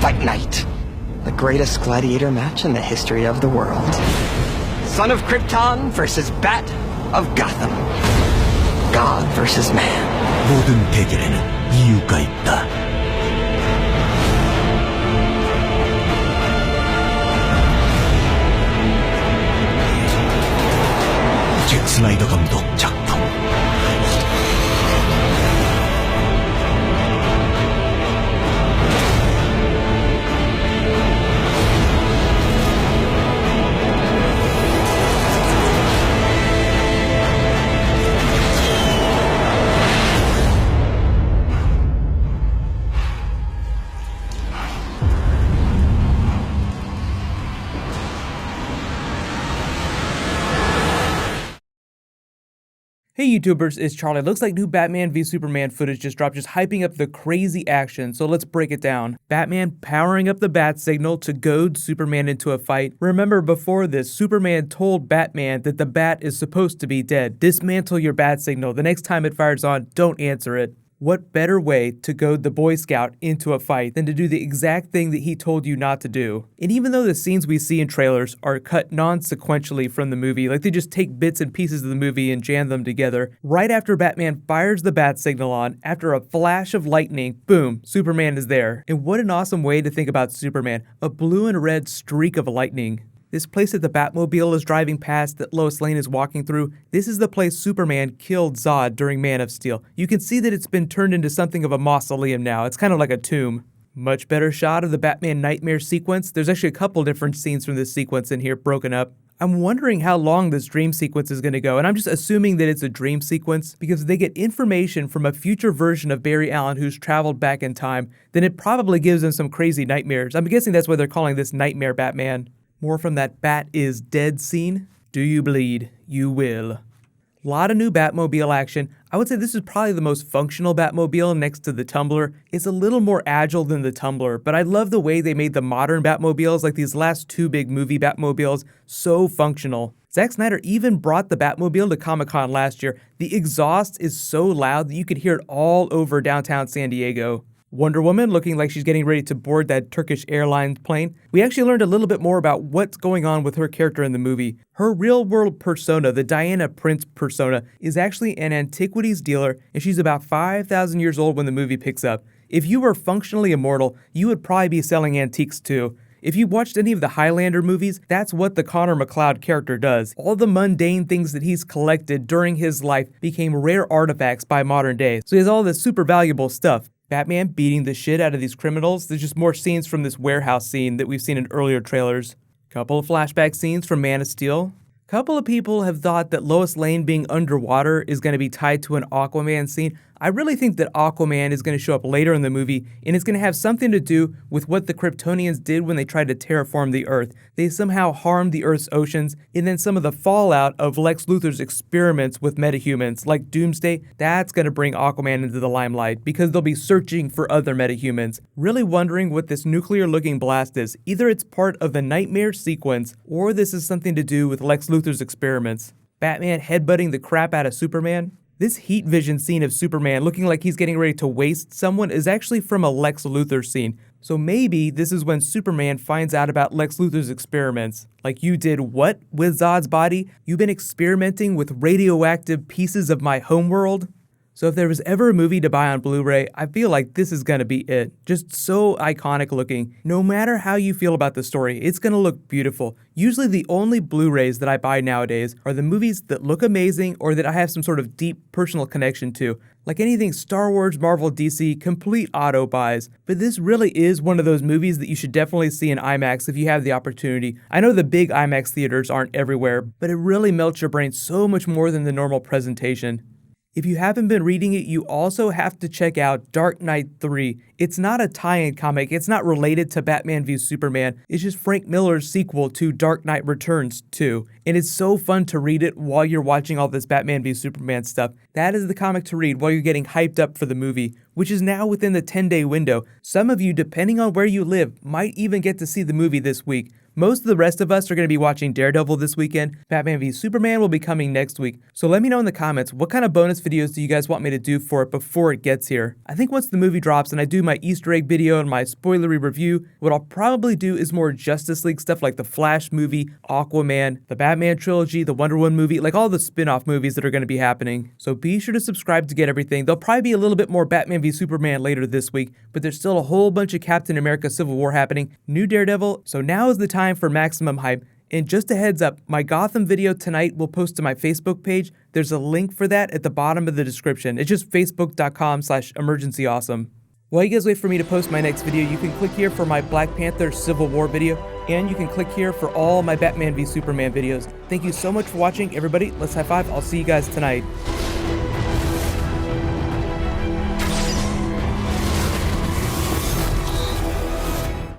Fight Night. The greatest gladiator match in the history of the world. Son of Krypton versus Bat of Gotham. God versus man. 모든 대결에는 이유가 있다. 잭 스나이더 감독 작품. Hey YouTubers, it's Charlie. Looks like new Batman v Superman footage just dropped, just hyping up the crazy action, so let's break it down. Batman powering up the bat signal to goad Superman into a fight. Remember, before this, Superman told Batman that the bat is supposed to be dead. Dismantle your bat signal. The next time it fires on, don't answer it. What better way to goad the Boy Scout into a fight than to do the exact thing that he told you not to do? And even though the scenes we see in trailers are cut non-sequentially from the movie, like they just take bits and pieces of the movie and jam them together, right after Batman fires the bat signal on, after a flash of lightning, boom, Superman is there. And what an awesome way to think about Superman, a blue and red streak of lightning. This place that the Batmobile is driving past, that Lois Lane is walking through, this is the place Superman killed Zod during Man of Steel. You can see that it's been turned into something of a mausoleum now. It's kind of like a tomb. Much better shot of the Batman Nightmare sequence. There's actually a couple different scenes from this sequence in here broken up. I'm wondering how long this dream sequence is going to go, and I'm just assuming that it's a dream sequence because if they get information from a future version of Barry Allen who's traveled back in time, then it probably gives them some crazy nightmares. I'm guessing that's why they're calling this Nightmare Batman. More from that Bat is dead scene. Do you bleed? You will. Lot of new Batmobile action. I would say this is probably the most functional Batmobile next to the Tumbler. It's a little more agile than the Tumbler, but I love the way they made the modern Batmobiles, like these last two big movie Batmobiles, so functional. Zack Snyder even brought the Batmobile to Comic-Con last year. The exhaust is so loud that you could hear it all over downtown San Diego. Wonder Woman looking like she's getting ready to board that Turkish Airlines plane. We actually learned a little bit more about what's going on with her character in the movie. Her real-world persona, the Diana Prince persona, is actually an antiquities dealer, and she's about 5,000 years old when the movie picks up. If you were functionally immortal, you would probably be selling antiques too. If you watched any of the Highlander movies, that's what the Connor McLeod character does. All the mundane things that he's collected during his life became rare artifacts by modern day. So he has all this super valuable stuff. Batman beating the shit out of these criminals. There's just more scenes from this warehouse scene that we've seen in earlier trailers. Couple of flashback scenes from Man of Steel. Couple of people have thought that Lois Lane being underwater is going to be tied to an Aquaman scene. I really think that Aquaman is going to show up later in the movie, and it's going to have something to do with what the Kryptonians did when they tried to terraform the Earth. They somehow harmed the Earth's oceans, and then some of the fallout of Lex Luthor's experiments with metahumans, like Doomsday, that's going to bring Aquaman into the limelight, because they'll be searching for other metahumans. Really wondering what this nuclear-looking blast is. Either it's part of the Nightmare sequence, or this is something to do with Lex Luthor's experiments. Batman headbutting the crap out of Superman. This heat vision scene of Superman looking like he's getting ready to waste someone is actually from a Lex Luthor scene. So maybe this is when Superman finds out about Lex Luthor's experiments. Like, you did what with Zod's body? You've been experimenting with radioactive pieces of my homeworld? So if there was ever a movie to buy on Blu-ray, I feel like this is gonna be it. Just so iconic looking. No matter how you feel about the story, it's gonna look beautiful. Usually the only Blu-rays that I buy nowadays are the movies that look amazing or that I have some sort of deep personal connection to. Like anything Star Wars, Marvel, DC, complete auto buys. But this really is one of those movies that you should definitely see in IMAX if you have the opportunity. I know the big IMAX theaters aren't everywhere, but it really melts your brain so much more than the normal presentation. If you haven't been reading it, you also have to check out Dark Knight 3. It's not a tie-in comic, it's not related to Batman v Superman, it's just Frank Miller's sequel to Dark Knight Returns 2. And it's so fun to read it while you're watching all this Batman v Superman stuff. That is the comic to read while you're getting hyped up for the movie, which is now within the 10-day window. Some of you, depending on where you live, might even get to see the movie this week. Most of the rest of us are going to be watching Daredevil this weekend. Batman v Superman will be coming next week. So let me know in the comments, what kind of bonus videos do you guys want me to do for it before it gets here? I think once the movie drops and I do my Easter egg video and my spoilery review, what I'll probably do is more Justice League stuff like the Flash movie, Aquaman, the Batman trilogy, the Wonder Woman movie, like all the spin-off movies that are going to be happening. So be sure to subscribe to get everything. There'll probably be a little bit more Batman v Superman later this week, but there's still a whole bunch of Captain America Civil War happening, new Daredevil, so now is the time for maximum hype. And just a heads up, my Gotham video tonight will post to my Facebook page. There's a link for that at the bottom of the description. It's just facebook.com/emergencyawesome. While you guys wait for me to post my next video, you can click here for my Black Panther Civil War video, and you can click here for all my Batman v Superman videos. Thank you so much for watching, everybody. Let's high five. I'll see you guys tonight.